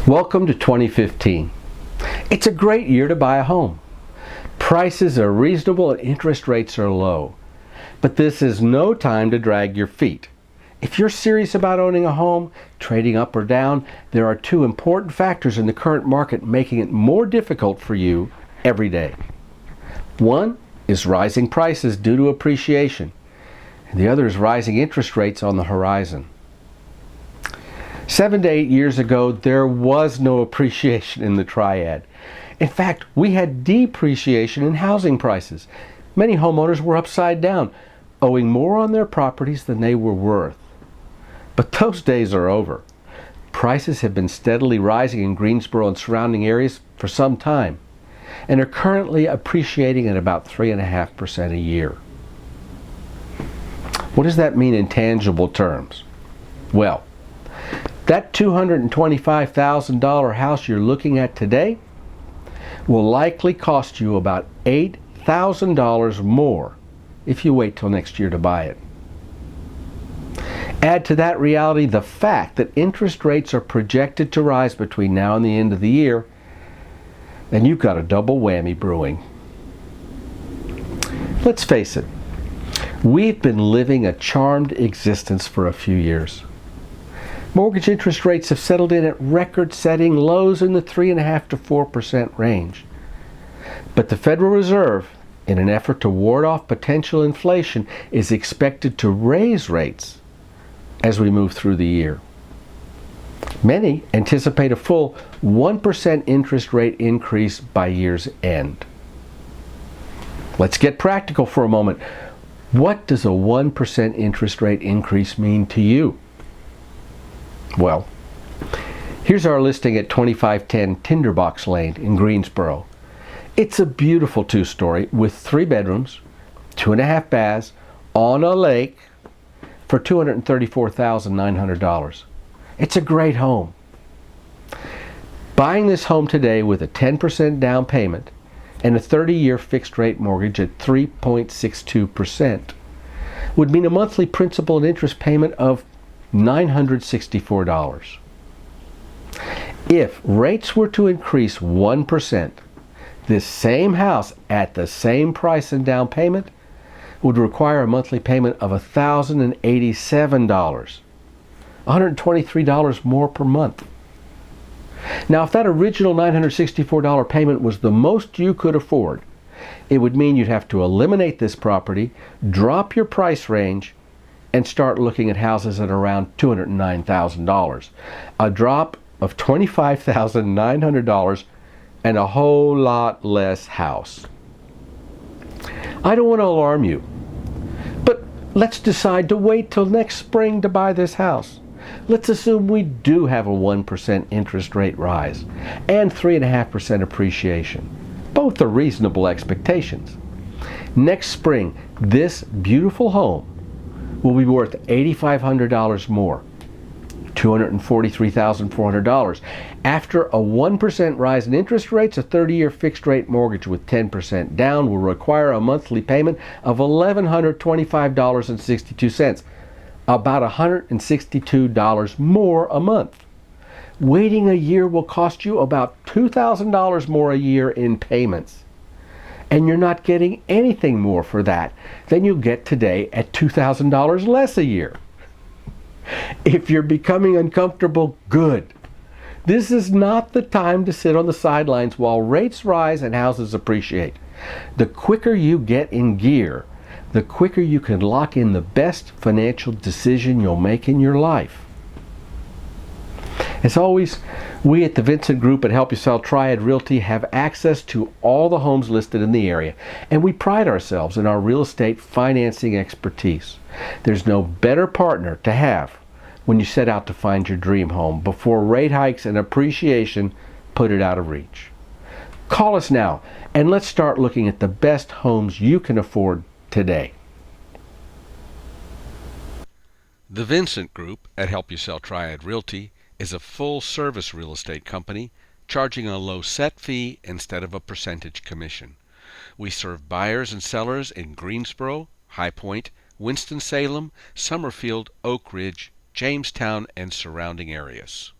Welcome to 2015. It's a great year to buy a home. Prices are reasonable and interest rates are low. But this is no time to drag your feet. If you're serious about owning a home, trading up or down, there are two important factors in the current market making it more difficult for you every day. One is rising prices due to appreciation, and the other is rising interest rates on the horizon. 7 to 8 years ago, there was no appreciation in the triad. In fact, we had depreciation in housing prices. Many homeowners were upside down, owing more on their properties than they were worth. But those days are over. Prices have been steadily rising in Greensboro and surrounding areas for some time, and are currently appreciating at about 3.5% a year. What does that mean in tangible terms? Well, that $225,000 house you're looking at today will likely cost you about $8,000 more if you wait till next year to buy it. Add to that reality the fact that interest rates are projected to rise between now and the end of the year, and you've got a double whammy brewing. Let's face it, we've been living a charmed existence for a few years. Mortgage interest rates have settled in at record-setting lows in the 3.5% to 4% range. But the Federal Reserve, in an effort to ward off potential inflation, is expected to raise rates as we move through the year. Many anticipate a full 1% interest rate increase by year's end. Let's get practical for a moment. What does a 1% interest rate increase mean to you? Well, here's our listing at 2510 Tinderbox Lane in Greensboro. It's a beautiful two-story with 3 bedrooms, 2.5 baths, on a lake for $234,900. It's a great home. Buying this home today with a 10% down payment and a 30-year fixed-rate mortgage at 3.62% would mean a monthly principal and interest payment of $964. If rates were to increase 1%, this same house at the same price and down payment would require a monthly payment of $1,087, $123 more per month. Now, if that original $964 payment was the most you could afford, it would mean you'd have to eliminate this property, drop your price range, and start looking at houses at around $209,000. A drop of $25,900 and a whole lot less house. I don't want to alarm you, but let's decide to wait till next spring to buy this house. Let's assume we do have a 1% interest rate rise and 3.5% appreciation. Both are reasonable expectations. Next spring, this beautiful home will be worth $8,500 more, $243,400. After a 1% rise in interest rates, a 30-year fixed-rate mortgage with 10% down will require a monthly payment of $1,125.62, about $162 more a month. Waiting a year will cost you about $2,000 more a year in payments. And you're not getting anything more for that than you get today at $2,000 less a year. If you're becoming uncomfortable, good. This is not the time to sit on the sidelines while rates rise and houses appreciate. The quicker you get in gear, the quicker you can lock in the best financial decision you'll make in your life. As always, we at the Vincent Group at Help-U-Selll Triad Realty have access to all the homes listed in the area, and we pride ourselves in our real estate financing expertise. There's no better partner to have when you set out to find your dream home before rate hikes and appreciation put it out of reach. Call us now, and let's start looking at the best homes you can afford today. The Vincent Group at Help-U-Selll Triad Realty is a full-service real estate company charging a low set fee instead of a percentage commission. We serve buyers and sellers in Greensboro, High Point, Winston-Salem, Summerfield, Oak Ridge, Jamestown, and surrounding areas.